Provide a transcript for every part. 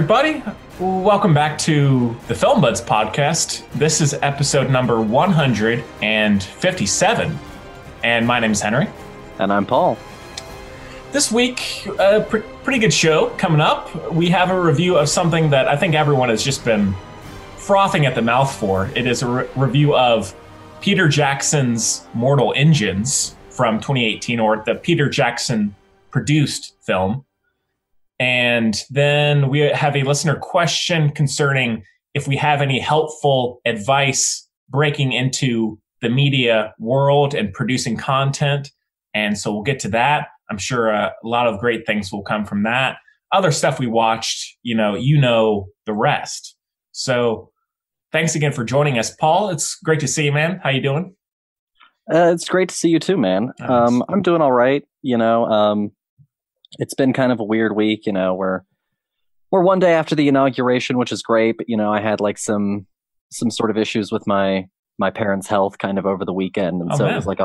everybody. Welcome back to the Film Buds podcast. This is episode number 157, and my name is Henry. And I'm Paul. This week, a pretty good show coming up. We have a review of something that I think everyone has just been frothing at the mouth for. It is a review of Peter Jackson's Mortal Engines from 2018, or the Peter Jackson produced film. And then we have a listener question concerning if we have any helpful advice breaking into the media world and producing content. And so we'll get to that. I'm sure a lot of great things will come from that. Other stuff we watched, you know the rest. So thanks again for joining us, Paul. It's great to see you, man. How you doing? It's great to see you too, man. Nice. I'm doing all right. It's been kind of a weird week. We're one day after the inauguration, which is great. But I had like some sort of issues with my parents' health kind of over the weekend, and It was like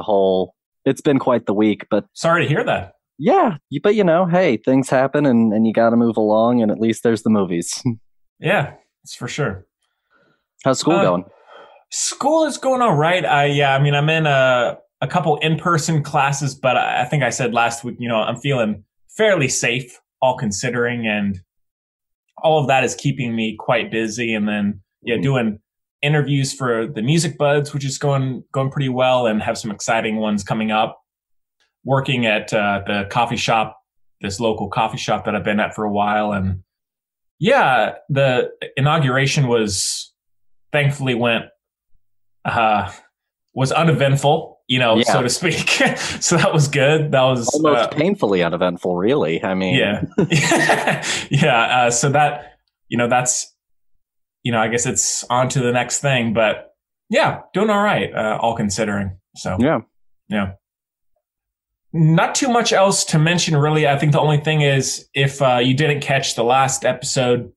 it's been quite the week. But sorry to hear that. Yeah, but hey, things happen, and you got to move along. And at least there's the movies. Yeah, it's for sure. How's school going? School is going all right. I'm in a couple in-person classes, but I think I said last week, I'm feeling fairly safe, all considering, and all of that is keeping me quite busy. And then, doing interviews for the Music Buds, which is going pretty well, and have some exciting ones coming up. Working at the coffee shop, this local coffee shop that I've been at for a while, and the inauguration thankfully went was uneventful. So to speak. So that was good. That was almost painfully uneventful, really. I mean, yeah. So that, that's, I guess it's on to the next thing, but yeah, doing all right, all considering. So yeah. Not too much else to mention, really. I think the only thing is, if you didn't catch the last episode,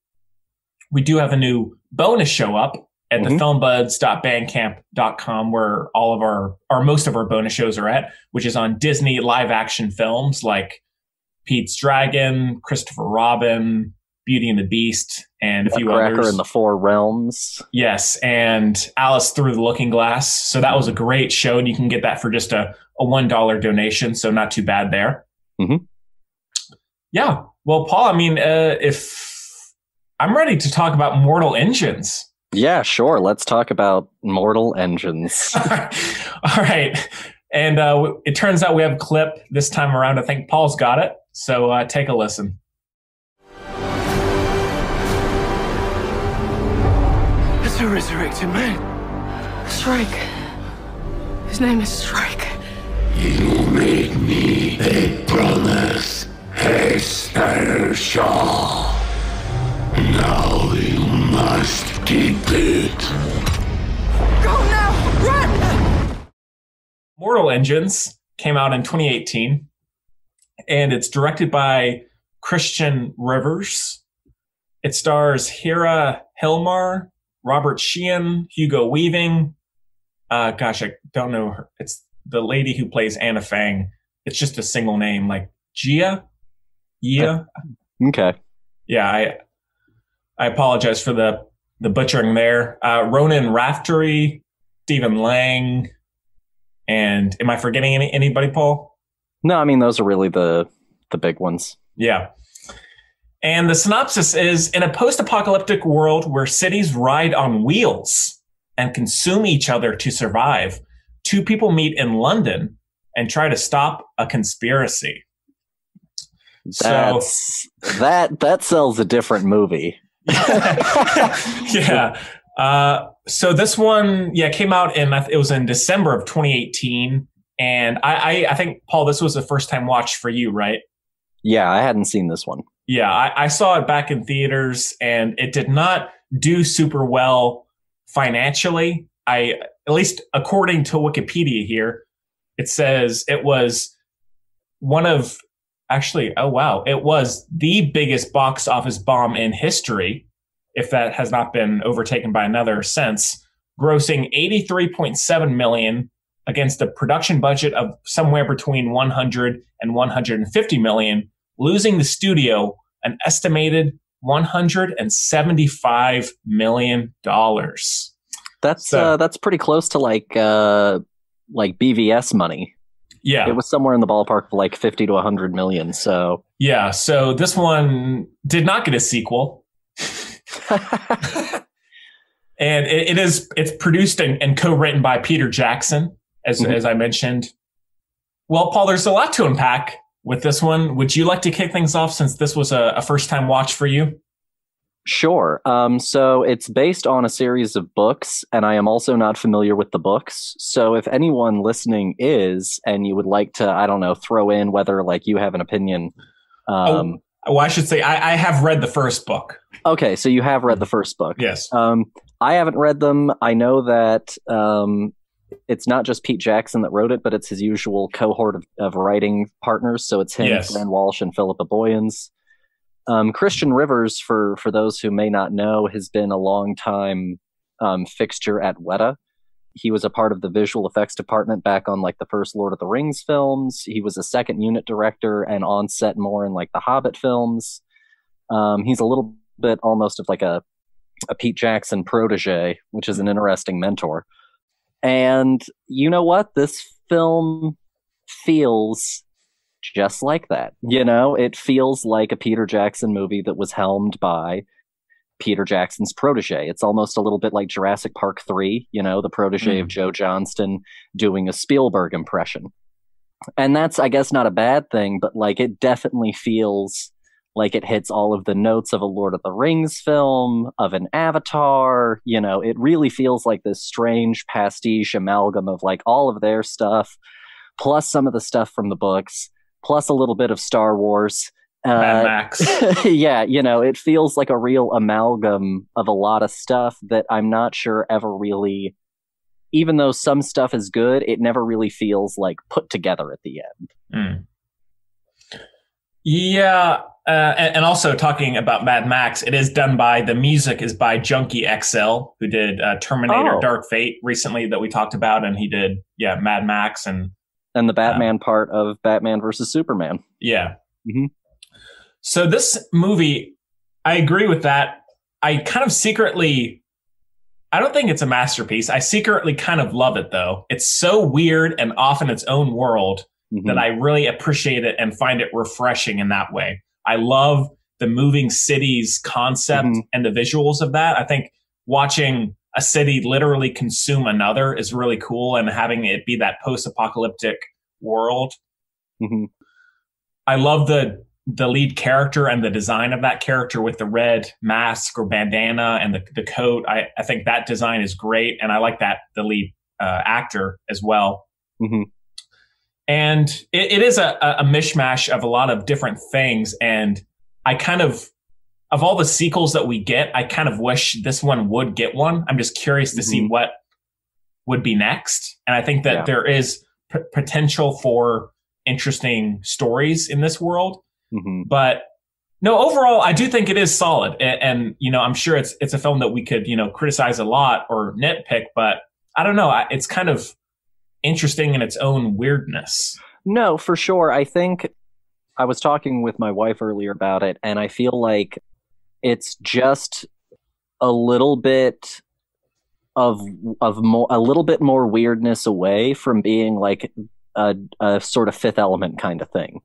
we do have a new bonus show up at the filmbuds.bandcamp.com, where all of most of our bonus shows are at, which is on Disney live action films like Pete's Dragon, Christopher Robin, Beauty and the Beast, and a few others. Nutcracker in the Four Realms. Yes, and Alice Through the Looking Glass. So that was a great show, and you can get that for just a $1 donation, so not too bad there. Mm-hmm. Yeah. Well, Paul, if I'm ready to talk about Mortal Engines. Yeah, sure. Let's talk about Mortal Engines. All right. And it turns out we have a clip this time around. I think Paul's got it. So take a listen. It's a resurrected man. Shrike. His name is Shrike. You made me a promise, a special. Now you must keep it. Go now! Run! Mortal Engines came out in 2018, and it's directed by Christian Rivers. It stars Hera Hilmar, Robert Sheehan, Hugo Weaving. I don't know her. It's the lady who plays Anna Fang. It's just a single name, like Gia. Okay. Yeah, I apologize for the butchering there. Ronan Raftery, Stephen Lang, and am I forgetting anybody, Paul? No, those are really the big ones. Yeah. And the synopsis is, in a post-apocalyptic world where cities ride on wheels and consume each other to survive, two people meet in London and try to stop a conspiracy. That sells a different movie. Yeah. So this one, came out it was in December of 2018. And I think, Paul, this was the first time watch for you, right? Yeah, I hadn't seen this one. Yeah, I saw it back in theaters, and it did not do super well financially. At least according to Wikipedia here, it says it was it was the biggest box office bomb in history, if that has not been overtaken by another since, grossing $83.7 million against a production budget of somewhere between 100 and 150 million, losing the studio an estimated $175 million. That's pretty close to like BVS money. Yeah. It was somewhere in the ballpark of like 50 to 100 million. So yeah. So this one did not get a sequel. And it's produced and co-written by Peter Jackson, as I mentioned. Well, Paul, there's a lot to unpack with this one. Would you like to kick things off since this was a first-time watch for you? Sure. So it's based on a series of books, and I am also not familiar with the books. So if anyone listening is, and you would like to, I don't know, throw in whether like you have an opinion. Well, I should say I have read the first book. Okay, so you have read the first book. Yes. I haven't read them. I know that it's not just Pete Jackson that wrote it, but it's his usual cohort of writing partners. So it's him, yes. Fran Walsh, and Philippa Boyens. Christian Rivers, for those who may not know, has been a long time fixture at Weta. He was a part of the visual effects department back on like the first Lord of the Rings films. He was a second unit director and on set more in like the Hobbit films. He's a little bit almost of like a Pete Jackson protege, which is an interesting mentor. And you know what? This film feels just like that. You know, it feels like a Peter Jackson movie that was helmed by Peter Jackson's protege. It's almost a little bit like Jurassic Park 3, you know, the protege of Joe Johnston doing a Spielberg impression. And that's, I guess, not a bad thing, but like it definitely feels like it hits all of the notes of a Lord of the Rings film, of an Avatar. You know, it really feels like this strange pastiche amalgam of like all of their stuff, plus some of the stuff from the books, plus a little bit of Star Wars. Mad Max. Yeah, you know, it feels like a real amalgam of a lot of stuff that I'm not sure ever really, even though some stuff is good, it never really feels like put together at the end. Yeah. And also talking about Mad Max, it is done by, the music is by Junkie XL, who did Terminator Dark Fate recently that we talked about. And he did, Mad Max and the Batman part of Batman versus Superman. Yeah. Mm-hmm. So this movie, I agree with that. I kind of secretly, I don't think it's a masterpiece. I secretly kind of love it, though. It's so weird and off in its own world that I really appreciate it and find it refreshing in that way. I love the moving cities concept and the visuals of that. I think watching a city literally consume another is really cool, and having it be that post-apocalyptic world. I love the lead character and the design of that character with the red mask or bandana and the coat. I think that design is great, and I like that the lead actor as well. And it is a mishmash of a lot of different things. And I kind of all the sequels that we get, I kind of wish this one would get one. I'm just curious to see what would be next. And I think that there is potential for interesting stories in this world. But no, overall, I do think it is solid. And you know, I'm sure it's a film that we could, you know, criticize a lot or nitpick, but I don't know. It's kind of interesting in its own weirdness. No, for sure. I think I was talking with my wife earlier about it, and I feel like it's just a little bit of more, a little bit more weirdness away from being like a sort of Fifth Element kind of thing.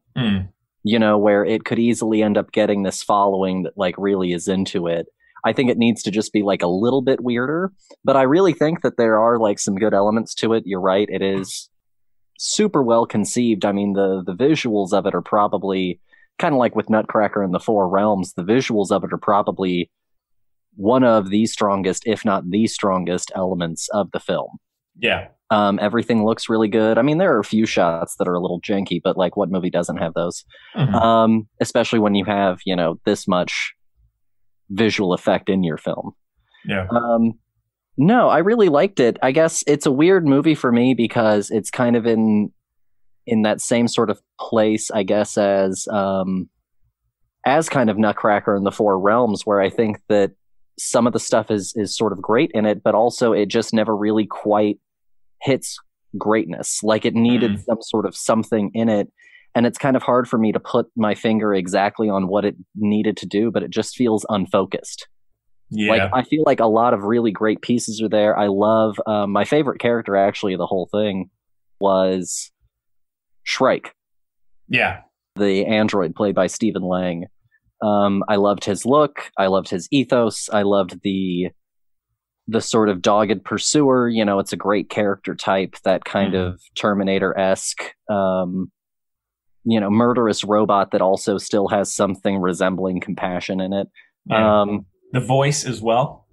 You know, where it could easily end up getting this following that like really is into it. I think it needs to just be like a little bit weirder, but I really think that there are like some good elements to it. You're right. It is super well conceived. I mean, the visuals of it are probably kind of like with Nutcracker and the Four Realms. The visuals of it are probably one of the strongest, if not the strongest elements of the film. Yeah. Everything looks really good. I mean, there are a few shots that are a little janky, but like what movie doesn't have those? Especially when you have, you know, this much visual effect in your film. Yeah. No, I really liked it. I guess it's a weird movie for me because it's kind of in that same sort of place, I guess, as kind of Nutcracker and the Four Realms, where I think that some of the stuff is sort of great in it, but also it just never really quite hits greatness. Like it needed some sort of something in it. And it's kind of hard for me to put my finger exactly on what it needed to do, but it just feels unfocused. Yeah. Like, I feel like a lot of really great pieces are there. I love, my favorite character, actually, of the whole thing was Shrike. Yeah. The android played by Stephen Lang. I loved his look. I loved his ethos. I loved the sort of dogged pursuer. You know, it's a great character type, that kind of Terminator-esque, you know, murderous robot that also still has something resembling compassion in it. Yeah. The voice as well.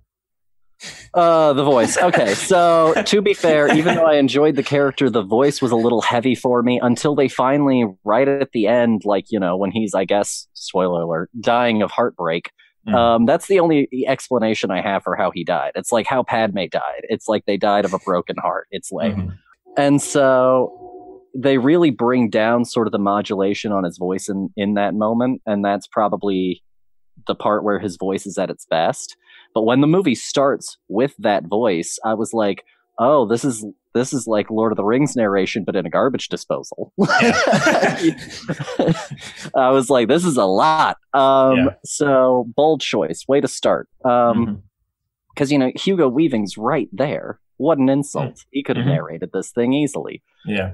The voice. Okay, so to be fair, even though I enjoyed the character, the voice was a little heavy for me until they finally, right at the end, like, you know, when he's, I guess, spoiler alert, dying of heartbreak. That's the only explanation I have for how he died. It's like how Padme died. It's like they died of a broken heart. It's lame. And so they really bring down sort of the modulation on his voice in that moment, and that's probably the part where his voice is at its best. But when the movie starts with that voice, I was like, oh, this is like Lord of the Rings narration, but in a garbage disposal. I was like, this is a lot. So bold choice, way to start. Because, you know, Hugo Weaving's right there. What an insult. He could have narrated this thing easily. Yeah.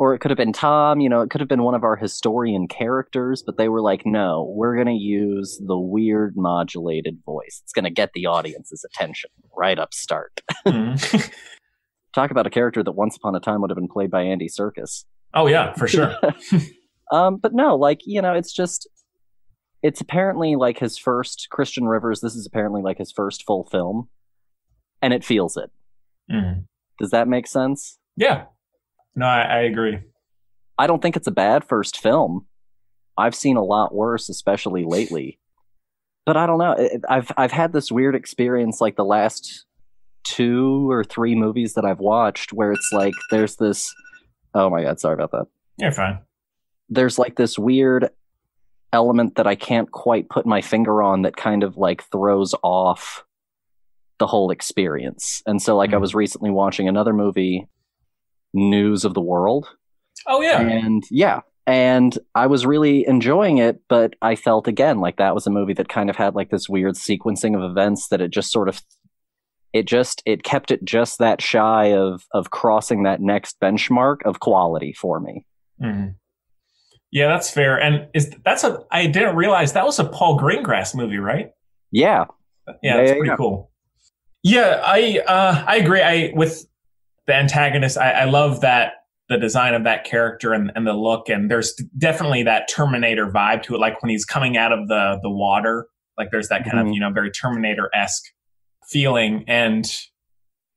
Or it could have been Tom, you know, it could have been one of our historian characters, but they were like, no, we're going to use the weird modulated voice. It's going to get the audience's attention right up start. Talk about a character that once upon a time would have been played by Andy Serkis. Oh, yeah, for sure. But no, like, you know, it's apparently like his first, Christian Rivers, this is apparently like his first full film, and it feels it. Does that make sense? Yeah. No, I agree. I don't think it's a bad first film. I've seen a lot worse, especially lately. But I don't know. I've had this weird experience like the last 2 or 3 movies that I've watched where it's like there's this... Oh my God, sorry about that. You're fine. There's like this weird element that I can't quite put my finger on that kind of like throws off the whole experience. And so like I was recently watching another movie, News of the World. Oh yeah. And I was really enjoying it, but I felt again like that was a movie that kind of had like this weird sequencing of events that it just sort of it kept it just that shy of crossing that next benchmark of quality for me. Yeah, that's fair. And I didn't realize that was a Paul Greengrass movie, right? Yeah. Yeah, that's pretty cool. Yeah, I agree. With the antagonist, I love that the design of that character and the look, and there's definitely that Terminator vibe to it. Like when he's coming out of the water, like there's that kind of, you know, very Terminator-esque feeling. And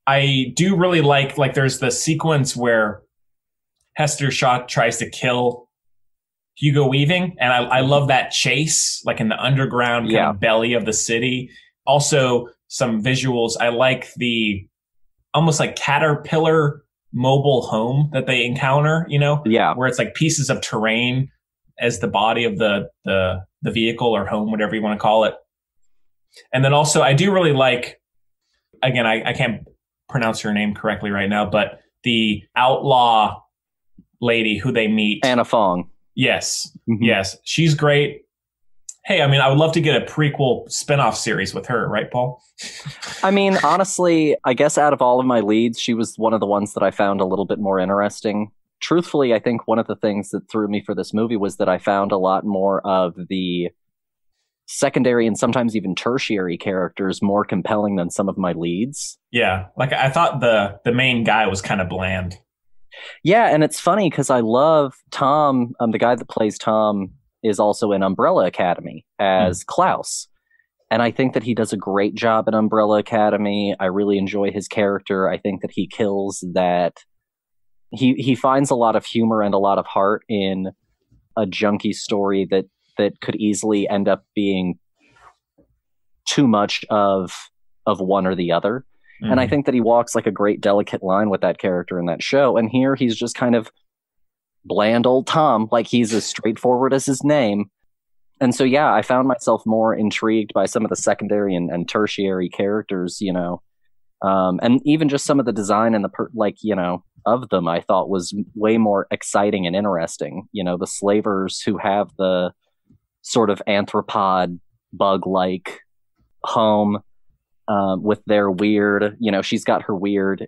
I do really like there's the sequence where Hester Shaw tries to kill Hugo Weaving, and I love that chase, like in the underground kind of belly of the city. Also, some visuals. I like the almost like caterpillar mobile home that they encounter, you know, where it's like pieces of terrain as the body of the vehicle or home, whatever you want to call it. And then also I do really like, again, I can't pronounce her name correctly right now, but the outlaw lady who they meet. Anna Fong. Yes. Yes. She's great. Hey, I mean, I would love to get a prequel spinoff series with her, right, Paul? I mean, honestly, I guess out of all of my leads, she was one of the ones that I found a little bit more interesting. Truthfully, I think one of the things that threw me for this movie was that I found a lot more of the secondary and sometimes even tertiary characters more compelling than some of my leads. Yeah, like I thought the main guy was kind of bland. Yeah, and it's funny because I love Tom, the guy that plays Tom is also in Umbrella Academy as Klaus. And I think that he does a great job in Umbrella Academy. I really enjoy his character. I think that he kills that. He finds a lot of humor and a lot of heart in a junkie story that could easily end up being too much of one or the other. And I think that he walks like a great delicate line with that character in that show. And here he's just kind of bland old Tom, like he's as straightforward as his name. And so, yeah, I found myself more intrigued by some of the secondary and tertiary characters, you know, and even just some of the design and of them I thought was way more exciting and interesting. You know, the slavers who have the sort of anthropod bug-like home with their weird, you know, she's got her weird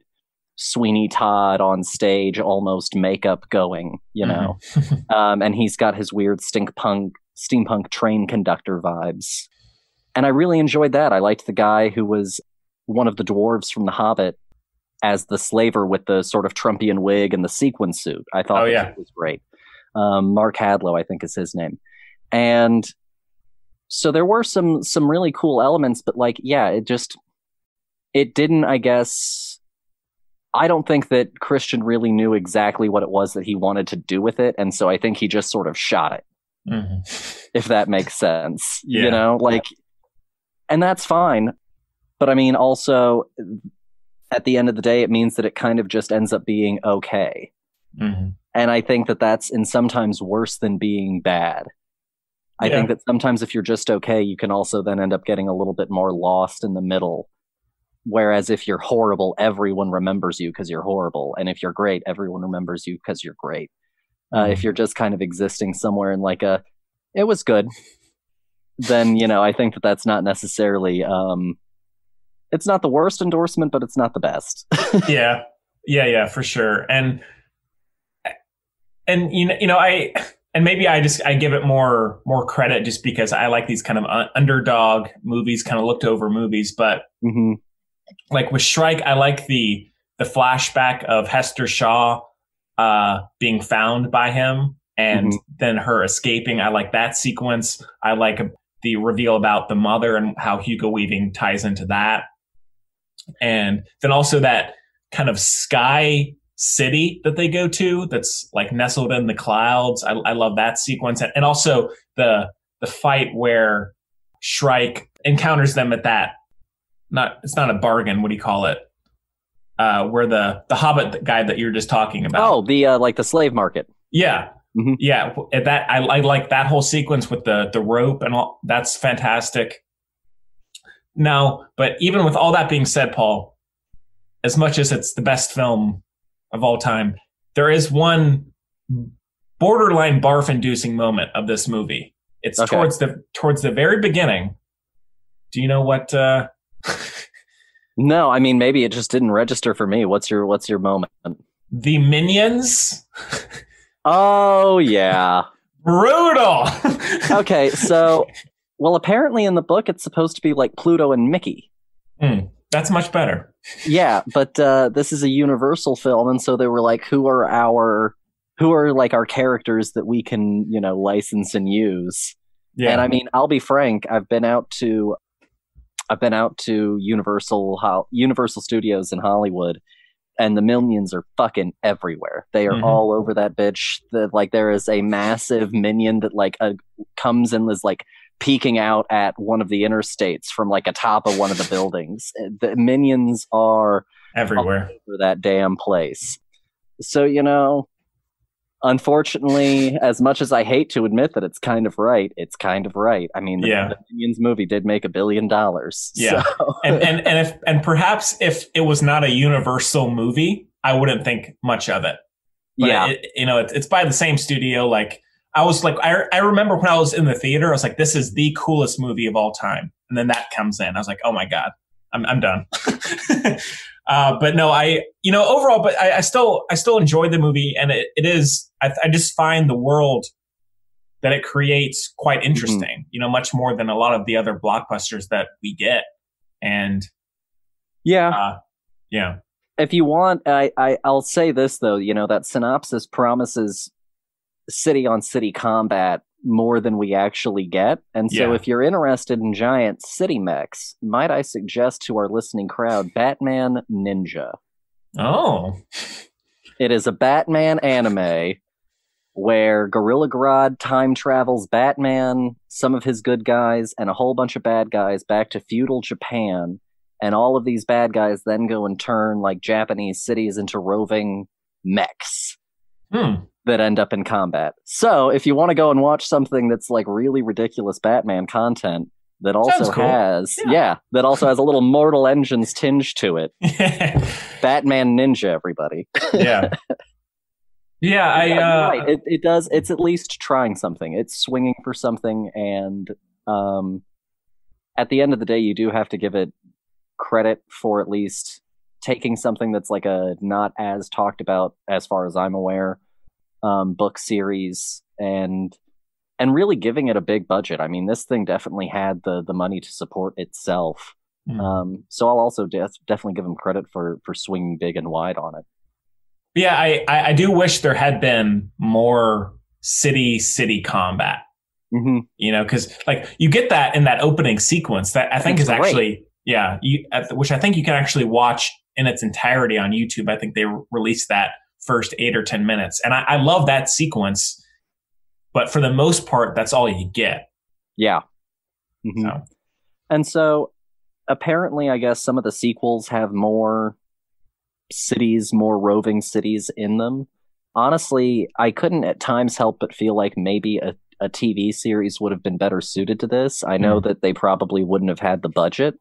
Sweeney Todd on stage almost makeup going, you know. And he's got his weird steampunk train conductor vibes. And I really enjoyed that. I liked the guy who was one of the dwarves from The Hobbit as the slaver with the sort of Trumpian wig and the sequin suit. I thought that was great. Mark Hadlow, I think is his name. And so there were some really cool elements, but like, yeah, it didn't, I guess, I don't think that Christian really knew exactly what it was that he wanted to do with it. And so I think he just sort of shot it, if that makes sense, you know, like, and that's fine. But I mean, also at the end of the day, it means that it kind of just ends up being okay. And I think that that's in sometimes worse than being bad. I think that sometimes if you're just okay, you can also then end up getting a little bit more lost in the middle. Whereas if you're horrible, everyone remembers you because you're horrible. And if you're great, everyone remembers you because you're great. If you're just kind of existing somewhere in like it was good, then, you know, I think that that's not necessarily, it's not the worst endorsement, but it's not the best. Yeah, for sure. And maybe I give it more credit just because I like these kind of underdog movies, kind of looked over movies. But like with Shrike, I like the flashback of Hester Shaw being found by him and then her escaping. I like that sequence. I like the reveal about the mother and how Hugo Weaving ties into that. And then also that kind of sky city that they go to that's like nestled in the clouds. I love that sequence. And also the fight where Shrike encounters them at that, it's not a bargain, what do you call it? Where the Hobbit guy that you're just talking about. Oh, the like the slave market. Yeah. Yeah. At that I like that whole sequence with the rope and all. That's fantastic. Now, but even with all that being said, Paul, as much as it's the best film of all time, there is one borderline barf-inducing moment of this movie. It's towards the very beginning. Do you know what? No, I mean maybe it just didn't register for me. What's your moment? The Minions. Oh yeah, brutal. Okay, so well, apparently in the book it's supposed to be like Pluto and Mickey. That's much better. Yeah, but this is a Universal film, and so they were like, who are like our characters that we can, you know, license and use. Yeah. And I mean, I'll be frank, I've been out to Universal Studios in Hollywood, and the Minions are fucking everywhere. They are all over that bitch. Like there is a massive Minion that like comes and is like peeking out at one of the interstates from like atop of one of the buildings. The Minions are everywhere for that damn place. So, you know, unfortunately, as much as I hate to admit that it's kind of right. I mean, the Minions movie did make $1 billion. Yeah. So. and perhaps if it was not a Universal movie, I wouldn't think much of it. But it's by the same studio. Like I was like, I remember when I was in the theater, I was like, this is the coolest movie of all time. And then that comes in. I was like, oh my God, I'm done. But no, overall, but I still enjoyed the movie, and it is, I just find the world that it creates quite interesting, you know, much more than a lot of the other blockbusters that we get. And if you want, I'll say this though, you know, that synopsis promises city on city combat more than we actually get. And so if you're interested in giant city mechs, might I suggest to our listening crowd Batman Ninja. Oh. It is a Batman anime where Gorilla Grodd time travels Batman, some of his good guys, and a whole bunch of bad guys back to feudal Japan. And all of these bad guys then go and turn like Japanese cities into roving mechs. That end up in combat. So if you want to go and watch something that's like really ridiculous Batman content, that also cool. has that also has a little Mortal Engines tinge to it. Batman Ninja, everybody. Yeah. Yeah, you're right. It does. It's at least trying something. It's swinging for something, and at the end of the day, you do have to give it credit for at least taking something that's like a not as talked about, as far as I'm aware, book series, and really giving it a big budget. I mean, this thing definitely had the money to support itself. So I'll also definitely give them credit for swinging big and wide on it. Yeah, I do wish there had been more city combat. Mm-hmm. You know, because like you get that in that opening sequence that I think is great. Actually, which I think you can actually watch in its entirety on YouTube. I think they released that first 8 or 10 minutes, and I love that sequence. But for the most part, that's all you get. Yeah. Mm-hmm. And so apparently, I guess some of the sequels have more cities, more roving cities in them. Honestly, I couldn't at times help but feel like maybe a TV series would have been better suited to this. I know that they probably wouldn't have had the budget,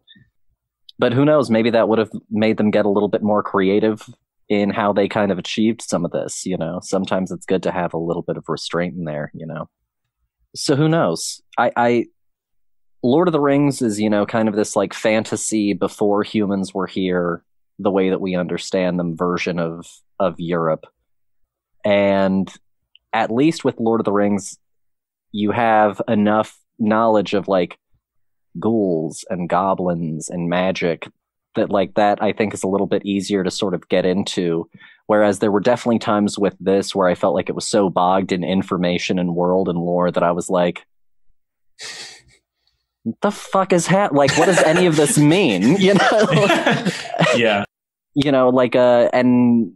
but who knows? Maybe that would have made them get a little bit more creative in how they kind of achieved some of this. You know, sometimes it's good to have a little bit of restraint in there, you know. So who knows? I Lord of the Rings is, you know, kind of this like fantasy before humans were here, the way that we understand them version of Europe. And at least with Lord of the Rings, you have enough knowledge of like ghouls and goblins and magic that like that I think is a little bit easier to sort of get into. Whereas there were definitely times with this where I felt like it was so bogged in information and world and lore that I was like, what the fuck is like, what does any of this mean? You know? Yeah. You know, like, and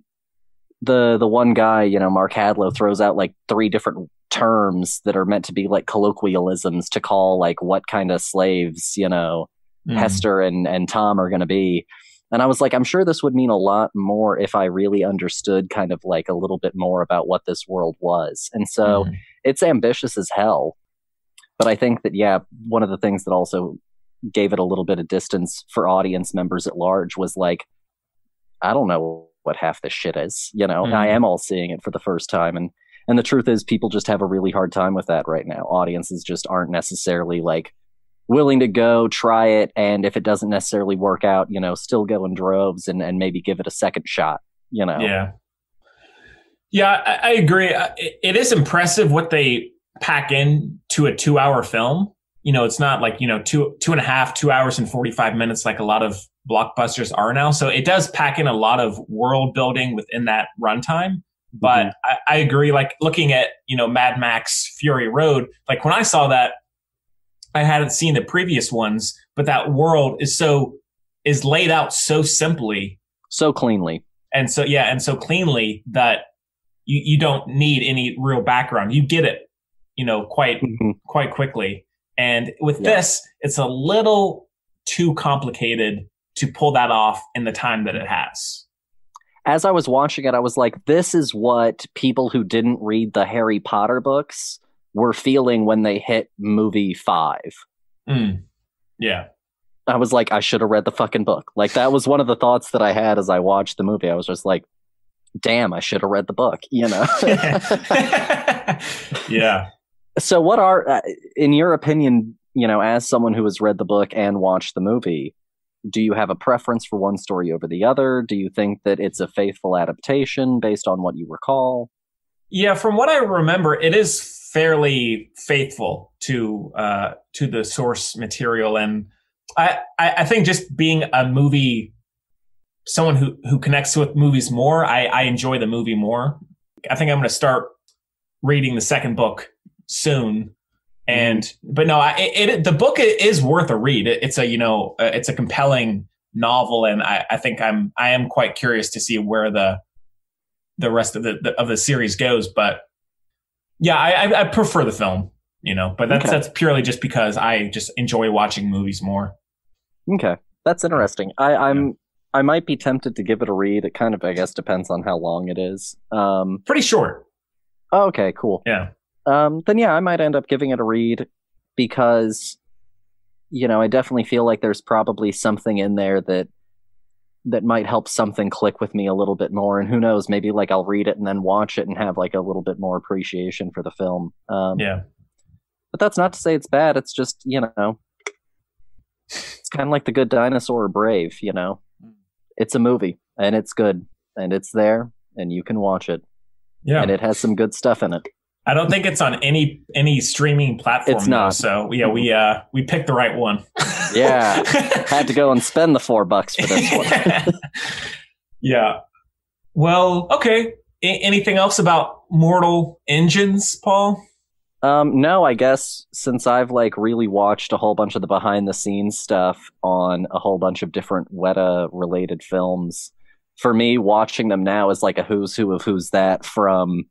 the one guy, you know, Mark Hadlow throws out like 3 different terms that are meant to be like colloquialisms to call like what kind of slaves, you know, Hester and Tom are going to be. And I was like, I'm sure this would mean a lot more if I really understood kind of like a little bit more about what this world was. And so it's ambitious as hell. But I think that, yeah, one of the things that also gave it a little bit of distance for audience members at large was like, I don't know what half this shit is, you know. I am all seeing it for the first time. And the truth is people just have a really hard time with that right now. Audiences just aren't necessarily like willing to go try it, and if it doesn't necessarily work out, you know, still go in droves and maybe give it a second shot, you know. Yeah, I agree. It is impressive what they pack in to a 2-hour film. You know, it's not like, you know, 2 hours and 45 minutes like a lot of blockbusters are now. So it does pack in a lot of world building within that runtime. But I agree, like looking at, you know, Mad Max Fury Road, like when I saw that, I hadn't seen the previous ones, but that world is laid out so simply, so cleanly, and so cleanly that you don't need any real background. You get it, you know, quite quickly. And with this, it's a little too complicated to pull that off in the time that it has. As I was watching it, I was like, this is what people who didn't read the Harry Potter books were feeling when they hit movie 5. Yeah. I was like, I should have read the fucking book. Like, that was one of the thoughts that I had as I watched the movie. I was just like, damn, I should have read the book, you know? Yeah. So what are, in your opinion, you know, as someone who has read the book and watched the movie, do you have a preference for one story over the other? Do you think that it's a faithful adaptation based on what you recall? Yeah, from what I remember, it is fairly faithful to the source material, and I think just being a movie, someone who connects with movies more, I enjoy the movie more. I think I'm going to start reading the second book soon, but no, the book is worth a read. It's a compelling novel, and I think I am quite curious to see where the rest of the series goes. But yeah, I prefer the film, you know, but that's purely just because I just enjoy watching movies more. Okay, that's interesting. I might be tempted to give it a read. It kind of, I guess, depends on how long it is. Pretty short. Oh, okay, cool. Yeah. Then yeah, I might end up giving it a read because I definitely feel like there's probably something in there that might help something click with me a little bit more. And who knows, maybe like I'll read it and then watch it and have like a little bit more appreciation for the film. Yeah. But that's not to say it's bad. It's just, it's kind of like The Good Dinosaur or Brave, It's a movie and it's good and it's there and you can watch it. Yeah. And it has some good stuff in it. I don't think it's on any streaming platform. It's not. So yeah, we picked the right one. Yeah. Had to go and spend the $4 for this one. Yeah. Well, okay. Anything else about Mortal Engines, Paul? No, I guess since I've like really watched a whole bunch of the behind the scenes stuff on a whole bunch of different Weta related films, for me watching them now is like a who's who of who's that from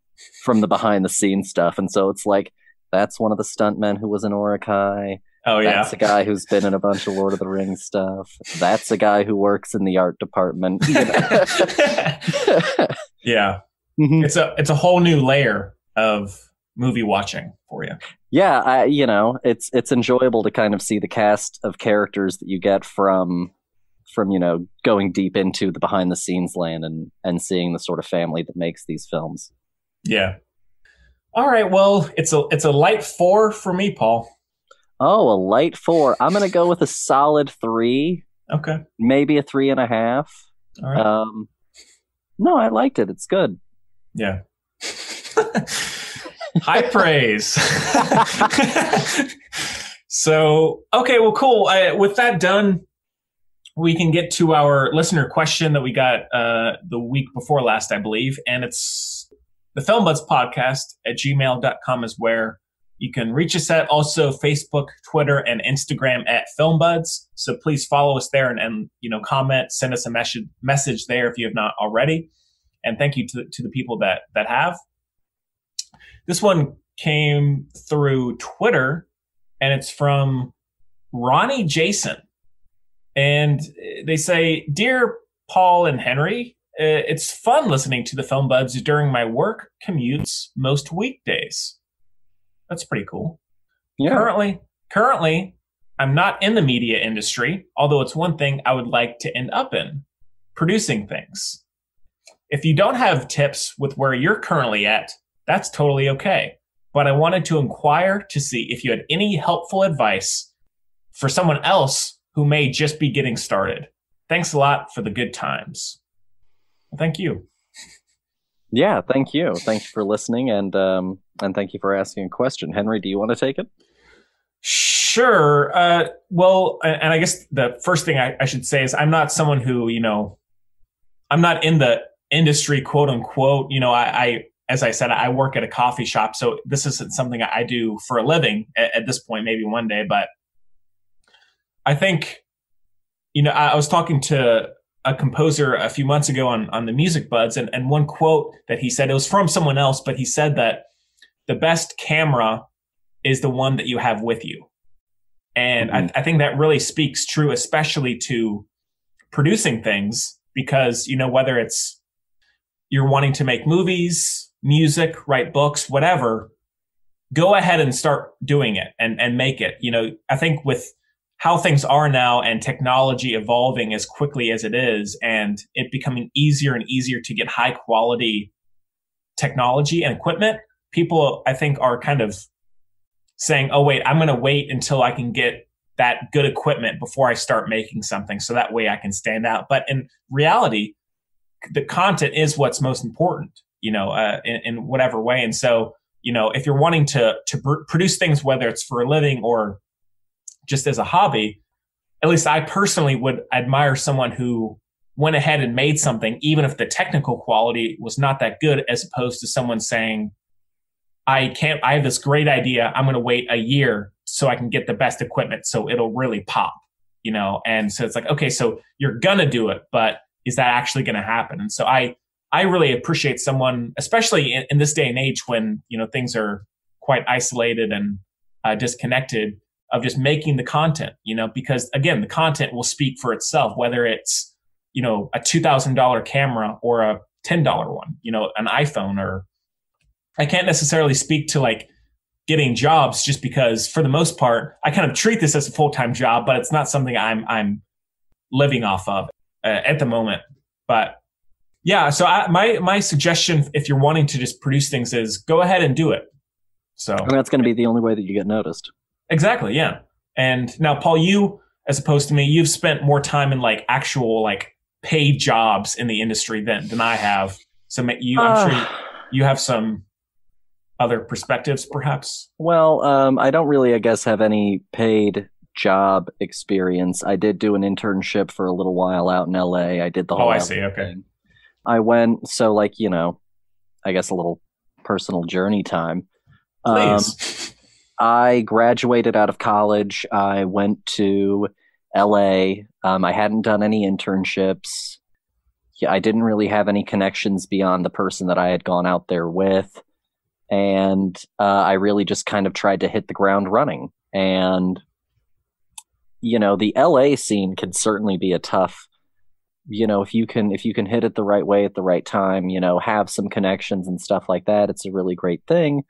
the behind the scenes stuff. And so it's like, that's one of the stuntmen who was in Orakai. Oh yeah. That's a guy who's been in a bunch of Lord of the Rings stuff. That's a guy who works in the art department. Yeah. Mm-hmm. It's a whole new layer of movie watching for you. Yeah, it's enjoyable to kind of see the cast of characters that you get from going deep into the behind the scenes land and seeing the sort of family that makes these films. Yeah. All right. Well, it's a light 4 for me, Paul. Oh, a light 4. I'm gonna go with a solid 3. Okay. Maybe a 3.5. All right. No, I liked it. It's good. Yeah. High praise. So, okay, well, cool. With that done, we can get to our listener question that we got the week before last, I believe. And it's the filmbuds@gmail.com is where you can reach us at. Also, Facebook, Twitter, and Instagram at filmbuds. So please follow us there and comment, send us a message there if you have not already. And thank you to the people that have. This one came through Twitter, and it's from Ronnie Jason. And they say, "Dear Paul and Henry, it's fun listening to the Film Buds during my work commutes most weekdays." That's pretty cool. Yeah. Currently, I'm not in the media industry, although it's one thing I would like to end up in, producing things. If you don't have tips with where you're currently at, that's totally okay. But I wanted to inquire to see if you had any helpful advice for someone else who may just be getting started. Thanks a lot for the good times. Well, thank you. Yeah, thank you. Thank you for listening, and thank you for asking a question. Henry, do you want to take it? Sure. Well, and I guess the first thing I should say is I'm not someone who, I'm not in the industry, quote unquote. As I said, I work at a coffee shop, so this isn't something I do for a living at this point, maybe one day. But I think, I was talking to a composer a few months ago on the Music Buds, and one quote that he said, it was from someone else, but he said that the best camera is the one that you have with you. And mm-hmm. I think that really speaks true, especially to producing things, because, whether it's you're wanting to make movies, music, write books, whatever, go ahead and start doing it and make it. I think with how things are now and technology evolving as quickly as it is, and it becoming easier and easier to get high quality technology and equipment, people, I think, are kind of saying, oh, wait, I'm going to wait until I can get that good equipment before I start making something, so that way I can stand out. But in reality, the content is what's most important, in whatever way. And so, if you're wanting to produce things, whether it's for a living or just as a hobby, at least I personally would admire someone who went ahead and made something, even if the technical quality was not that good, as opposed to someone saying, I have this great idea. I'm going to wait a year so I can get the best equipment so it'll really pop, And so it's like, okay, so you're going to do it, but is that actually going to happen? And so I really appreciate someone, especially in this day and age when, things are quite isolated and disconnected, of just making the content, because again, the content will speak for itself, whether it's, a $2,000 camera or a $10 one, an iPhone, or I can't necessarily speak to like getting jobs just because, for the most part, I kind of treat this as a full-time job, but it's not something I'm living off of at the moment. But yeah, so my suggestion, if you're wanting to just produce things, is go ahead and do it. So that's going to be the only way that you get noticed. Exactly, yeah. And now, Paul, you, as opposed to me, you've spent more time in like actual like paid jobs in the industry than I have. So I'm sure you have some other perspectives, perhaps. Well, I don't really, I guess, have any paid job experience. I did do an internship for a little while out in LA. I did the whole. Oh, I see. Okay. Thing. I went, so like, I guess a little personal journey time. Please. I graduated out of college. I went to LA. I hadn't done any internships. I didn't really have any connections beyond the person that I had gone out there with. And I really just kind of tried to hit the ground running. And, the LA scene can certainly be a tough, if you can hit it the right way at the right time, have some connections and stuff like that, it's a really great thing.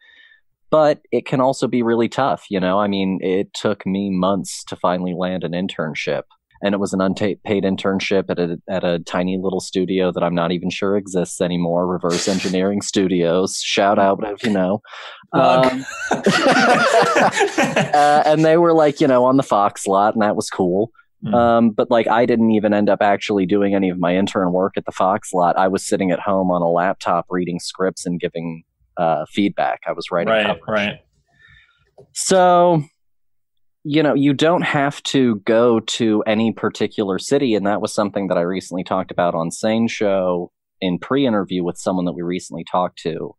But it can also be really tough, I mean, it took me months to finally land an internship. And it was an unpaid internship at a tiny little studio that I'm not even sure exists anymore, Reverse Engineering Studios. Shout out, if you know. And they were like, on the Fox lot, and that was cool. But like, I didn't even end up actually doing any of my intern work at the Fox lot. I was sitting at home on a laptop reading scripts and giving feedback. I was writing coverage. Right. So, you don't have to go to any particular city. And that was something that I recently talked about on Sane Show in pre-interview with someone that we recently talked to.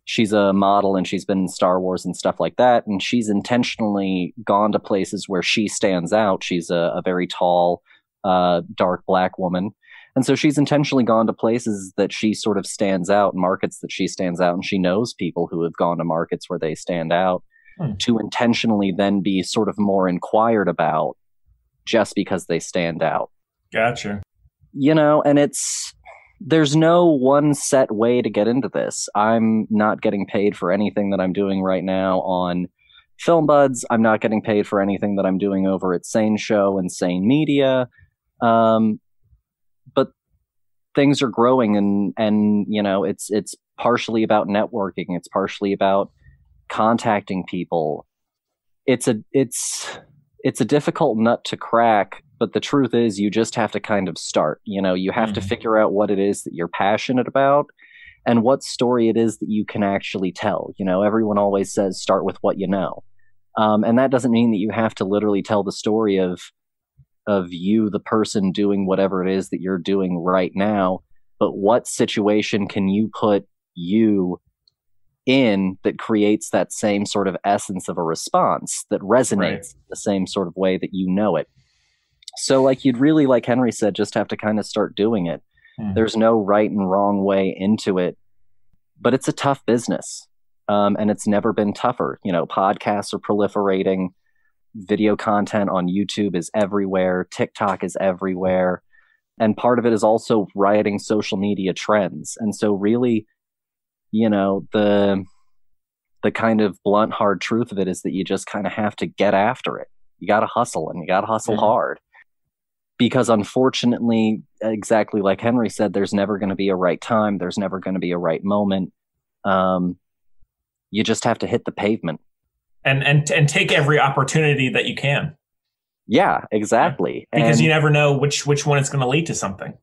She's a model and she's been in Star Wars and stuff like that. And she's intentionally gone to places where she stands out. She's a very tall, dark black woman. And so she's intentionally gone to places that she sort of stands out, markets that she stands out. And she knows people who have gone to markets where they stand out. To intentionally then be sort of more inquired about just because they stand out. Gotcha. And there's no one set way to get into this. I'm not getting paid for anything that I'm doing right now on Film Buds. I'm not getting paid for anything that I'm doing over at Sane Show and Sane Media. But things are growing and it's partially about networking. It's partially about contacting people. It's a difficult nut to crack, but the truth is you just have to kind of start. You have to figure out what it is that you're passionate about and what story it is that you can actually tell. Everyone always says start with what you know. And that doesn't mean that you have to literally tell the story of you, the person doing whatever it is that you're doing right now, but what situation can you put you in that creates that same sort of essence of a response that resonates the same sort of way that you know it. So like you'd really, like Henry said, just have to kind of start doing it. There's no right and wrong way into it, but it's a tough business. And it's never been tougher. Podcasts are proliferating. Video content on YouTube is everywhere. TikTok is everywhere. And part of it is also riding social media trends. And so really, the kind of blunt, hard truth of it is that you just kind of have to get after it. You got to hustle, and you got to hustle hard. Because unfortunately, exactly like Henry said, there's never going to be a right time. There's never going to be a right moment. You just have to hit the pavement. And take every opportunity that you can. Yeah, exactly. Because you never know which one is going to lead to something.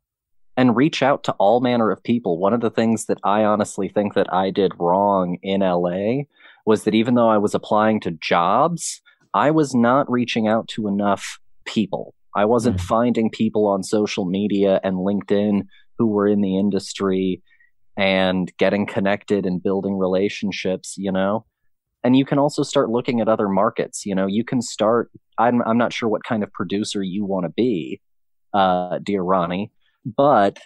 And reach out to all manner of people. One of the things that I honestly think that I did wrong in LA was that even though I was applying to jobs, I was not reaching out to enough people. I wasn't finding people on social media and LinkedIn who were in the industry and getting connected and building relationships, And you can also start looking at other markets. You can start, I'm not sure what kind of producer you want to be, dear Ronnie. But,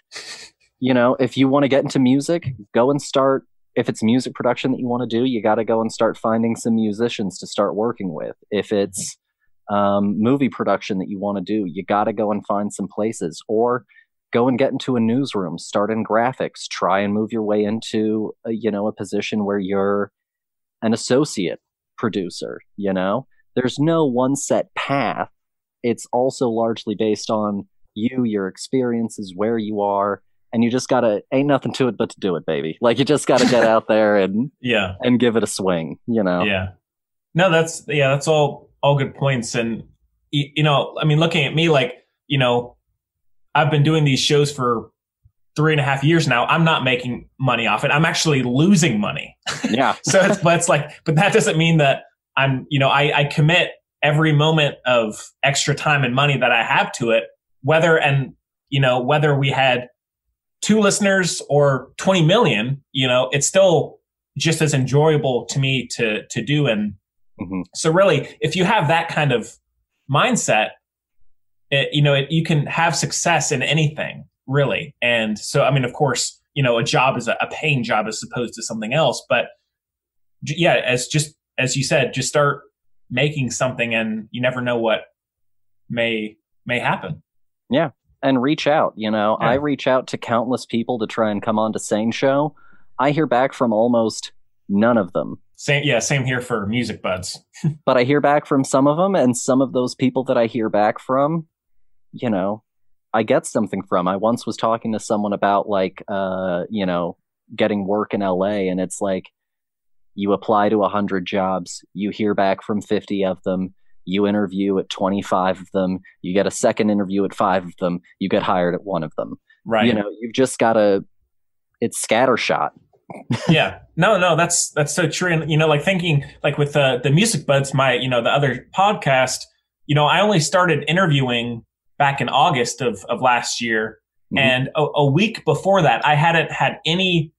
if you want to get into music, go and start. If it's music production that you want to do, you got to go and start finding some musicians to start working with. If it's movie production that you want to do, you got to go and find some places. Or go and get into a newsroom, start in graphics, try and move your way into, a position where you're an associate producer, you know? There's no one set path. It's also largely based on you, your experiences, where you are, and you just gotta, ain't nothing to it but to do it, baby. Like, you just gotta get out there and and give it a swing, you know? Yeah. No, that's all good points. And, you know, I mean, looking at me, like, you know, I've been doing these shows for 3.5 years now. I'm not making money off it. I'm actually losing money. Yeah. But that doesn't mean that I'm, you know, I commit every moment of extra time and money that I have to it, whether we had 2 listeners or 20 million, you know, it's still just as enjoyable to me to do. And so really, if you have that kind of mindset, you can have success in anything, really. And so, I mean, of course, you know, a job is a paying job as opposed to something else. But yeah, as you said, just start making something, and you never know what may happen. Yeah. And reach out, you know. Yeah. I reach out to countless people to try and come on to Sane Show. I hear back from almost none of them. Same here for Music Buds. But I hear back from some of them, and some of those people that I hear back from, you know, I get something from. I once was talking to someone about, like, you know, getting work in LA, and it's like, you apply to 100 jobs, you hear back from 50 of them, you interview at 25 of them, you get a second interview at 5 of them, you get hired at 1 of them. Right. You know, you've just got to, it's scattershot. Yeah. No, that's so true. And, you know, like thinking like with the Music Buds, the other podcast, you know, I only started interviewing back in August of last year. And a week before that, I hadn't had any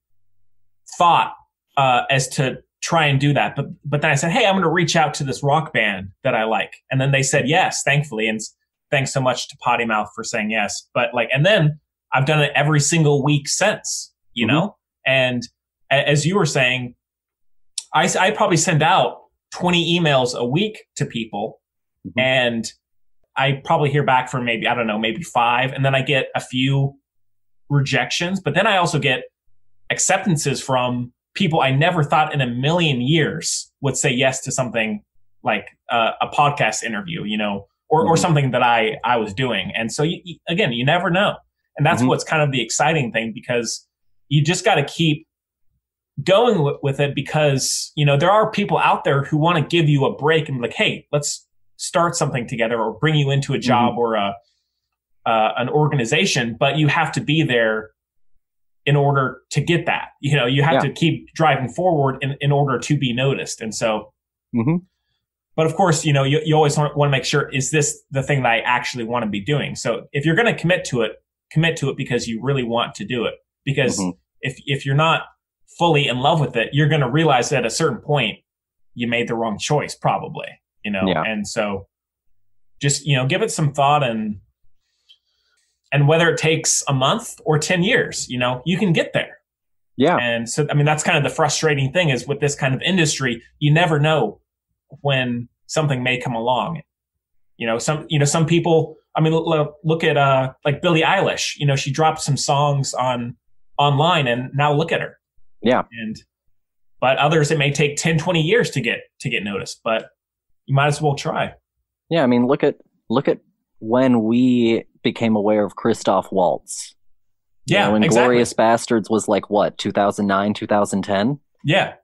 thought as to try and do that. But then I said, hey, I'm going to reach out to this rock band that I like. And then they said yes, thankfully. And thanks so much to Potty Mouth for saying yes. But like, and then I've done it every single week since, you know? And as you were saying, I probably send out 20 emails a week to people, and I probably hear back from maybe 5. And then I get a few rejections, but then I also get acceptances from people I never thought in a million years would say yes to something like a podcast interview, you know, or something that I was doing. And so again, you never know. And that's what's kind of the exciting thing, because you just got to keep going with it, because, you know, there are people out there who want to give you a break and be like, hey, let's start something together, or bring you into a job or an organization, but you have to be there in order to get that. You know, you have to keep driving forward in order to be noticed. And so, but of course, you know, you always want to make sure, is this the thing that I actually want to be doing? So if you're going to commit to it because you really want to do it. Because if you're not fully in love with it, you're going to realize that at a certain point you made the wrong choice, probably, you know? And so just, you know, give it some thought, and whether it takes a month or 10 years, you know, you can get there. Yeah. And so, I mean, that's kind of the frustrating thing is with this kind of industry, you never know when something may come along. You know, some people, I mean, look at, like Billie Eilish, you know, she dropped some songs online, and now look at her. Yeah. But others, it may take 10, 20 years to get noticed, but you might as well try. Yeah. I mean, look at when we became aware of Christoph Waltz. Yeah, when exactly. Glorious Bastards was like, what, 2009, 2010? Yeah.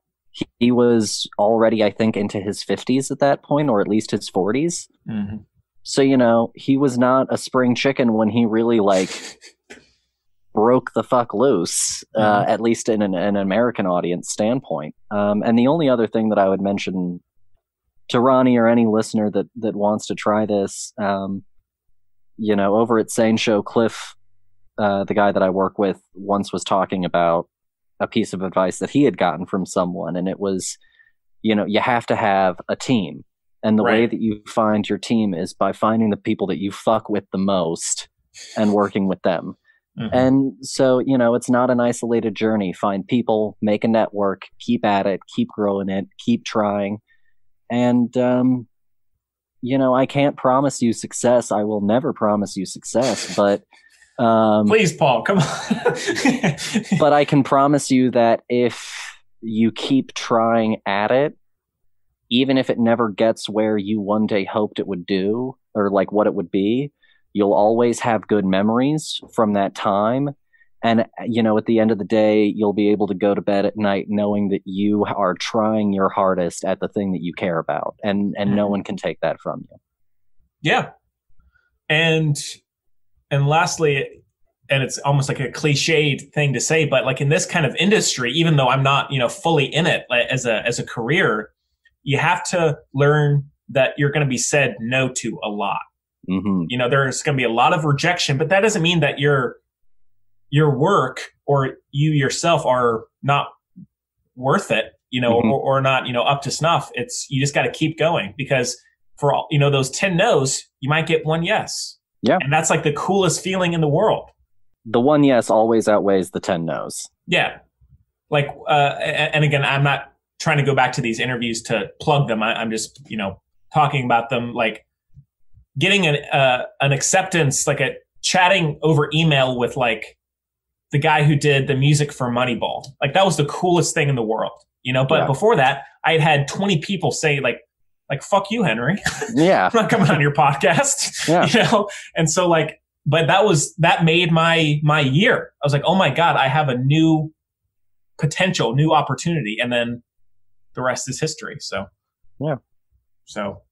He was already, I think, into his 50s at that point, or at least his 40s. So, you know, he was not a spring chicken when he really, like, broke the fuck loose, at least in an American audience standpoint. And the only other thing that I would mention to Ronnie or any listener that wants to try this, you know, over at Sane Show, Cliff, the guy that I work with, once was talking about a piece of advice that he had gotten from someone. And it was, you know, you have to have a team. And the way that you find your team is by finding the people that you fuck with the most and working with them. And so, you know, it's not an isolated journey. Find people, make a network, keep at it, keep growing it, keep trying. And, you know, I can't promise you success. I will never promise you success, but please, Paul, come on. But I can promise you that if you keep trying at it, even if it never gets where you one day hoped it would do, or like what it would be, you'll always have good memories from that time. And, you know, at the end of the day, you'll be able to go to bed at night knowing that you are trying your hardest at the thing that you care about. And no one can take that from you. Yeah. And lastly, and it's almost like a cliched thing to say, but like in this kind of industry, even though I'm not, you know, fully in it as a career, you have to learn that you're going to be said no to a lot. Mm-hmm. You know, there's going to be a lot of rejection, but that doesn't mean that your work or you yourself are not worth it, you know, or not, you know, up to snuff. You just got to keep going, because for all, you know, those 10 no's, you might get one yes. Yeah. And that's like the coolest feeling in the world. The one yes always outweighs the 10 no's. Yeah. Like, and again, I'm not trying to go back to these interviews to plug them. I'm just, you know, talking about them, like getting an acceptance, like chatting over email with like the guy who did the music for Moneyball. Like that was the coolest thing in the world, you know, but before that I had 20 people say like, fuck you, Henry. Yeah. I'm not coming on your podcast, yeah. You know? And so like, but that made my year. I was like, oh my God, I have a new potential, new opportunity. And then the rest is history. So, yeah. So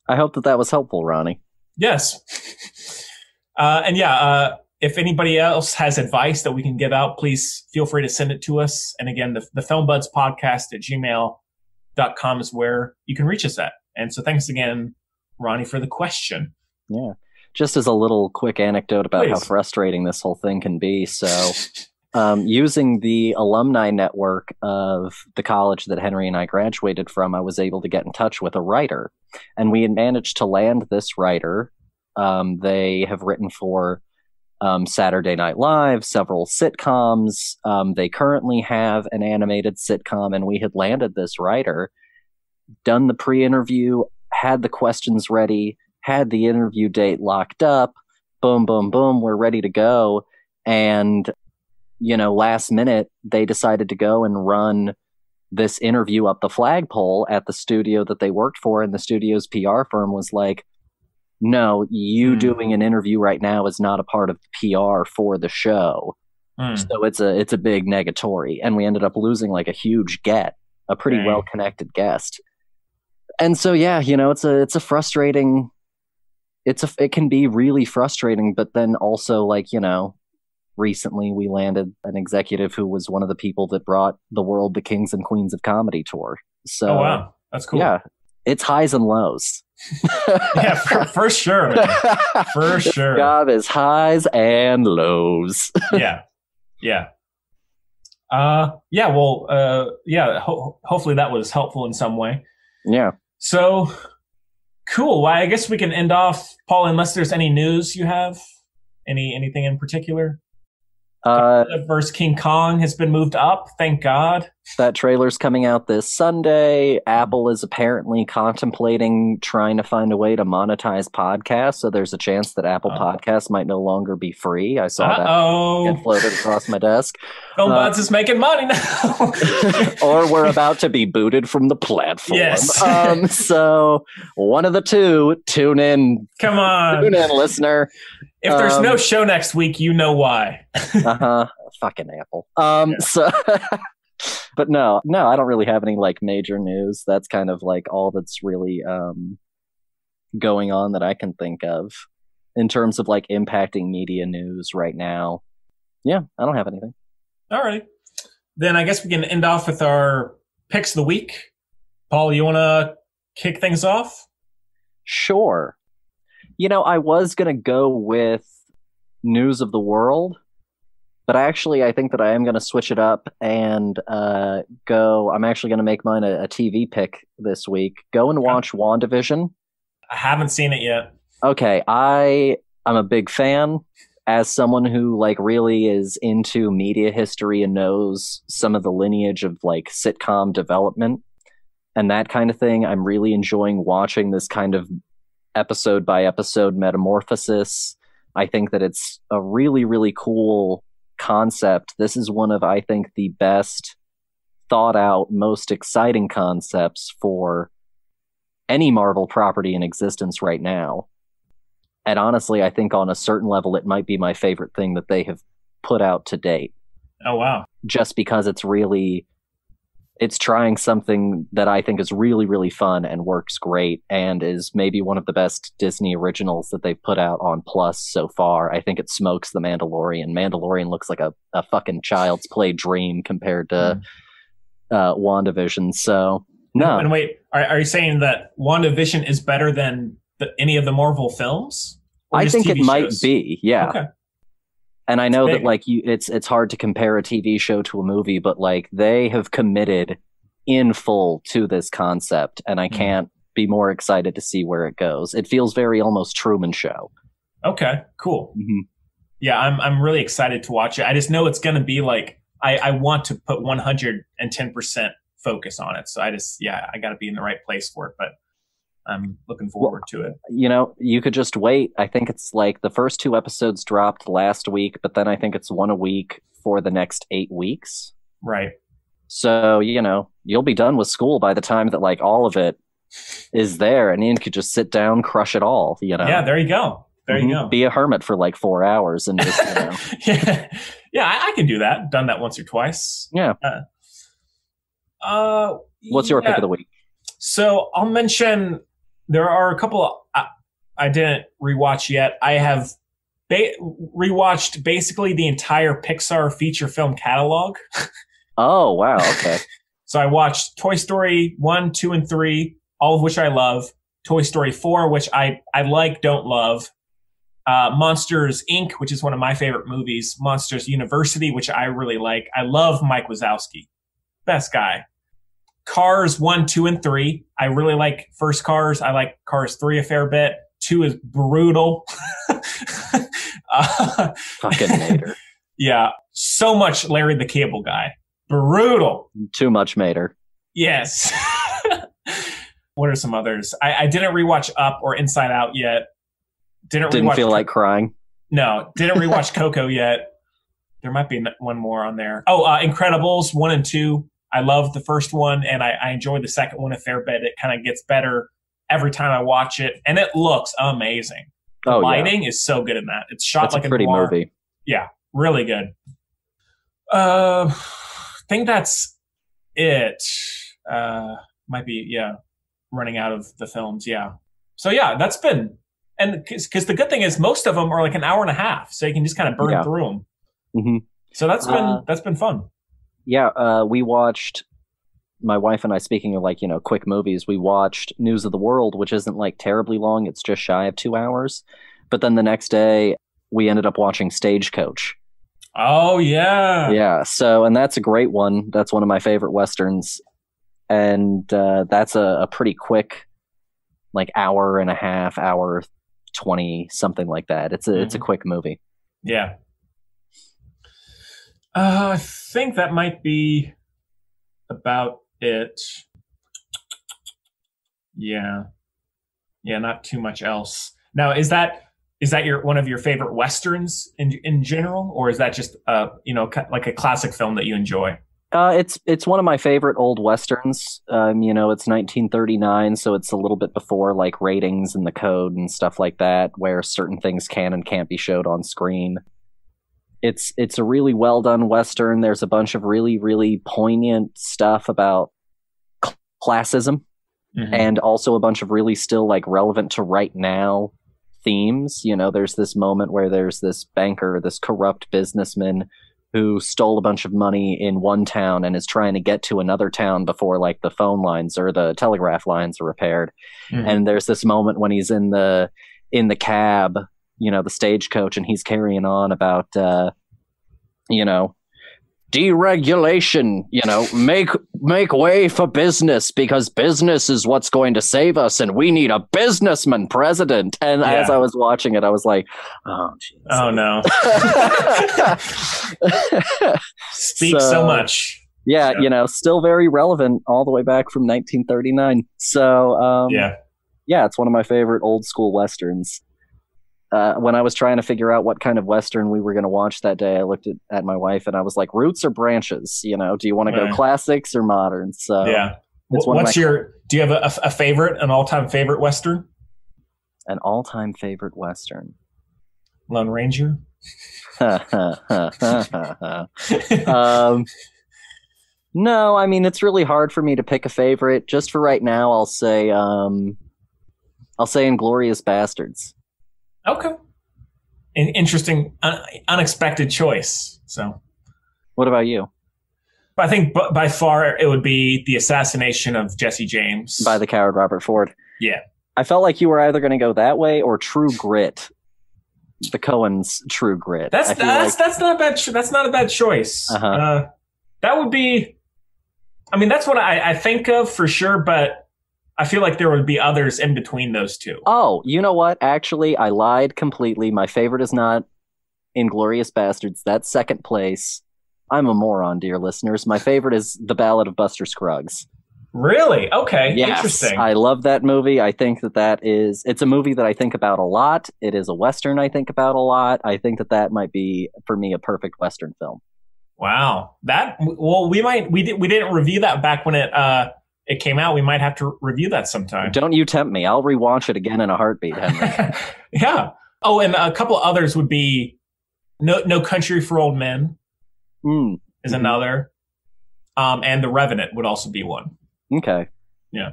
I hope that was helpful, Ronnie. Yes. If anybody else has advice that we can give out, please feel free to send it to us. And again, the filmbudspodcast@gmail.com is where you can reach us at. And so thanks again, Ronnie, for the question. Yeah. Just as a little quick anecdote about Please. How frustrating this whole thing can be. So using the alumni network of the college that Henry and I graduated from, I was able to get in touch with a writer. And we had managed to land this writer. They have written for Saturday Night Live, several sitcoms. They currently have an animated sitcom, and we had landed this writer, done the pre-interview, had the questions ready, had the interview date locked up, boom, boom, boom, we're ready to go. And, you know, last minute, they decided to go and run this interview up the flagpole at the studio that they worked for, and the studio's PR firm was like, no, you doing an interview right now is not a part of the PR for the show. So it's a big negatory. And we ended up losing like a huge get, a pretty well-connected guest. And so, yeah, you know, it's a frustrating, it can be really frustrating, but then also like, you know, recently we landed an executive who was one of the people that brought the world the Kings and Queens of Comedy tour. So, oh, wow. That's cool. Yeah, it's highs and lows. Yeah, for sure, man. For sure. This job is highs and lows. Yeah. Hopefully that was helpful in some way. Yeah. So cool. Well, I guess we can end off, Paul, unless there's any news you have. Anything in particular? Versus King Kong has been moved up, thank God. That trailer's coming out this Sunday. Apple is apparently contemplating trying to find a way to monetize podcasts, so there's a chance that Apple Podcasts might no longer be free. I saw that get floated across my desk. FilmBuds is making money now. Or we're about to be booted from the platform. Yes. So one of the two, tune in. Come on. Tune in, listener. If there's no show next week, you know why. Fucking Apple. So, but no, I don't really have any like major news. That's kind of like all that's really going on that I can think of in terms of like impacting media news right now. Yeah, I don't have anything. All right. Then I guess we can end off with our picks of the week. Paul, you want to kick things off? Sure. You know, I was going to go with news of the world, but I think that I am going to switch it up and I'm actually going to make mine a TV pick this week. Go and watch WandaVision. I haven't seen it yet. Okay, I'm a big fan. As someone who like really is into media history and knows some of the lineage of like sitcom development and that kind of thing, I'm really enjoying watching this kind of episode by episode metamorphosis. I think that it's a really, really cool concept. This is one of, I think, the best thought out, most exciting concepts for any Marvel property in existence right now. And honestly, I think on a certain level, it might be my favorite thing that they have put out to date. Oh, wow. Just because it's trying something that I think is really, really fun and works great and is maybe one of the best Disney originals that they've put out on Plus so far. I think it smokes The Mandalorian. Mandalorian looks like a fucking child's play dream compared to WandaVision. So, no. And wait, are you saying that WandaVision is better than any of the Marvel films? I think TV it might shows? be, yeah. Okay. And I know that like it's hard to compare a TV show to a movie, but like they have committed in full to this concept, and I can't be more excited to see where it goes. It feels very almost Truman Show. Okay, cool. Mm-hmm. Yeah, I'm really excited to watch it. I just know it's going to be like I want to put 110% focus on it. So I got to be in the right place for it, but I'm looking forward to it. You know, you could just wait. I think it's like the first 2 episodes dropped last week, but then I think it's 1 a week for the next 8 weeks. Right. So, you know, you'll be done with school by the time that like all of it is there, and Ian could just sit down, crush it all, you know? Yeah, there you go. There you go. Be a hermit for like 4 hours and just, you know. Yeah, I can do that. Done that once or twice. Yeah. What's your pick of the week? So I'll mention there are a couple I didn't rewatch yet. I have rewatched basically the entire Pixar feature film catalog. Oh, wow. Okay. So I watched Toy Story 1, 2, and 3, all of which I love. Toy Story 4, which I like, don't love. Monsters, Inc., which is one of my favorite movies. Monsters University, which I really like. I love Mike Wazowski. Best guy. Cars 1, 2, and 3. I really like first Cars. I like Cars 3 a fair bit. 2 is brutal. Fucking Mater. Yeah. So much Larry the Cable Guy. Brutal. Too much Mater. Yes. What are some others? I didn't rewatch Up or Inside Out yet. Didn't feel like crying. No. Didn't rewatch Coco yet. There might be one more on there. Oh, Incredibles 1 and 2. I love the first one, and I enjoyed the second one a fair bit. It kind of gets better every time I watch it, and it looks amazing. The lighting is so good in that. It's shot like a pretty noir movie. Yeah, really good. I think that's it. Might be, running out of the films, yeah. So, yeah, that's been... And because the good thing is most of them are like an hour and a half, so you can just kind of burn through them. Mm-hmm. So that's been fun. Yeah, we watched, my wife and I, speaking of like, you know, quick movies, we watched News of the World, which isn't like terribly long. It's just shy of 2 hours. But then the next day, we ended up watching Stagecoach. Oh, yeah. Yeah, so, and that's a great one. That's one of my favorite Westerns. And that's a pretty quick, like hour and a half, hour 20, something like that. It's a quick movie. Yeah. I think that might be about it. Yeah. Yeah, not too much else. Now, is that one of your favorite Westerns in general, or is that just like a classic film that you enjoy? It's one of my favorite old Westerns. You know, it's 1939, so it's a little bit before like ratings and the code and stuff like that, where certain things can and can't be showed on screen. It's a really well done Western. There's a bunch of really, really poignant stuff about classism, and also a bunch of really still like relevant to right now themes. You know, there's this moment where there's this banker, this corrupt businessman who stole a bunch of money in one town and is trying to get to another town before like the phone lines or the telegraph lines are repaired. And there's this moment when he's in the cab, you know, the stagecoach, and he's carrying on about, you know, deregulation, you know, make way for business, because business is what's going to save us, and we need a businessman president. And as I was watching it, I was like, oh, geez. Oh, no. Speaks so much. Yeah, you know, still very relevant all the way back from 1939. So, yeah, it's one of my favorite old school Westerns. When I was trying to figure out what kind of Western we were going to watch that day, I looked at my wife and I was like, roots or branches? You know, do you want to go classics or moderns? So, Do you have a favorite, an all-time favorite Western? An all-time favorite Western. Lone Ranger? No, I mean, it's really hard for me to pick a favorite. Just for right now, I'll say Inglourious Bastards. Okay. An interesting, unexpected choice. So, what about you? I think by far it would be the assassination of Jesse James by the coward Robert Ford. Yeah, I felt like you were either going to go that way or True Grit, the Coens' True Grit. That's not a bad. That's not a bad choice. That would be. I mean, that's what I think of for sure, but I feel like there would be others in between those two. Oh, you know what? Actually, I lied completely. My favorite is not Inglourious Bastards. That's second place. I'm a moron, dear listeners. My favorite is The Ballad of Buster Scruggs. Really? Okay. Yes, interesting. I love that movie. I think it's a movie that I think about a lot. It is a Western I think about a lot. I think that might be, for me, a perfect Western film. Wow. We didn't review that back when it came out. We might have to review that sometime. Don't you tempt me. I'll rewatch it again in a heartbeat, Henry. Yeah. Oh, and a couple others would be No Country for Old Men is another. And The Revenant would also be one. Okay. Yeah.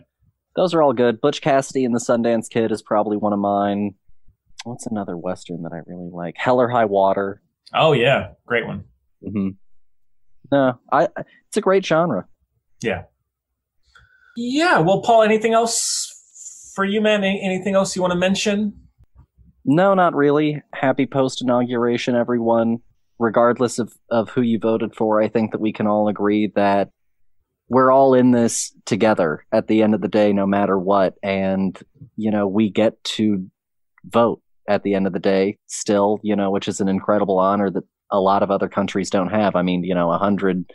Those are all good. Butch Cassidy and the Sundance Kid is probably one of mine. What's another Western that I really like? Hell or High Water. Oh, yeah. Great one. Mm-hmm. No, it's a great genre. Yeah. Yeah. Well, Paul, anything else for you, man? Anything else you want to mention? No, not really. Happy post-inauguration, everyone. Regardless of who you voted for, I think that we can all agree that we're all in this together at the end of the day, no matter what. And, we get to vote at the end of the day still, which is an incredible honor that a lot of other countries don't have. I mean, 100,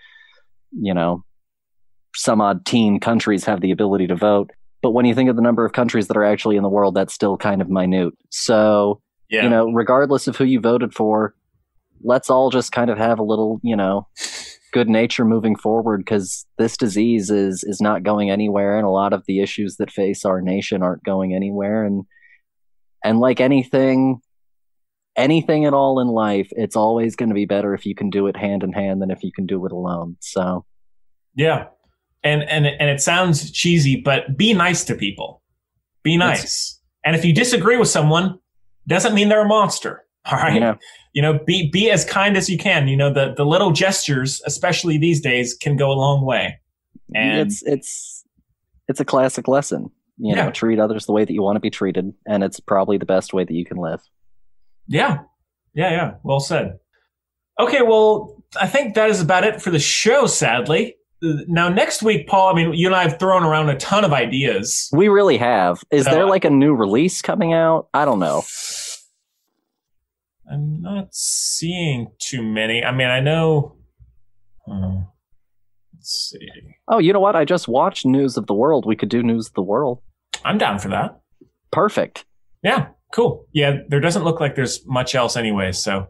some odd teen countries have the ability to vote. But when you think of the number of countries that are actually in the world, that's still kind of minute. So, regardless of who you voted for, let's all just kind of have a little, good nature moving forward, because this disease is not going anywhere. And a lot of the issues that face our nation aren't going anywhere. And like anything at all in life, it's always going to be better if you can do it hand in hand than if you can do it alone. So, yeah. And it sounds cheesy, but be nice to people. Be nice. And if you disagree with someone, doesn't mean they're a monster. All right. Be as kind as you can. The little gestures, especially these days, can go a long way. And it's a classic lesson. Treat others the way that you want to be treated, and it's probably the best way that you can live. Yeah. Well said. Okay, well, I think that is about it for the show, sadly. Now, next week, Paul, I mean, you and I have thrown around a ton of ideas. We really have. Is there like a new release coming out? I don't know. I'm not seeing too many. I mean, I know... let's see. Oh, you know what? I just watched News of the World. We could do News of the World. I'm down for that. Perfect. Yeah, cool. Yeah, there doesn't look like there's much else anyway, so...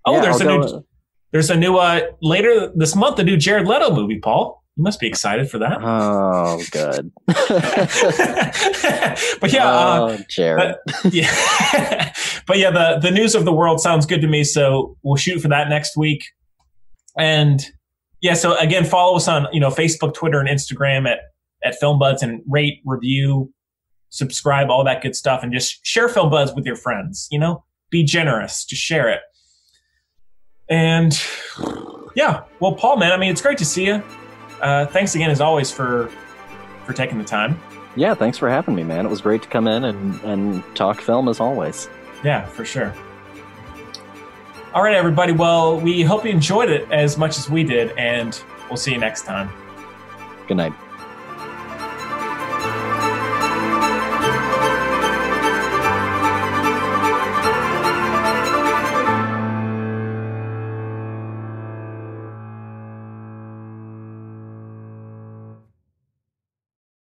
Oh, yeah, there's a new later this month, a new Jared Leto movie, Paul. You must be excited for that. Oh, good. But yeah, Jared. But yeah, the News of the World sounds good to me, so we'll shoot for that next week. And yeah, so again, follow us on Facebook, Twitter, and Instagram at Film Buds, and rate, review, subscribe, all that good stuff, and just share Film Buds with your friends. Be generous, just share it. And yeah, well, Paul, man, I mean, it's great to see you. Thanks again, as always, for taking the time. Yeah, thanks for having me, man. It was great to come in and talk film, as always. Yeah, for sure. All right, everybody. Well, we hope you enjoyed it as much as we did, and we'll see you next time. Good night.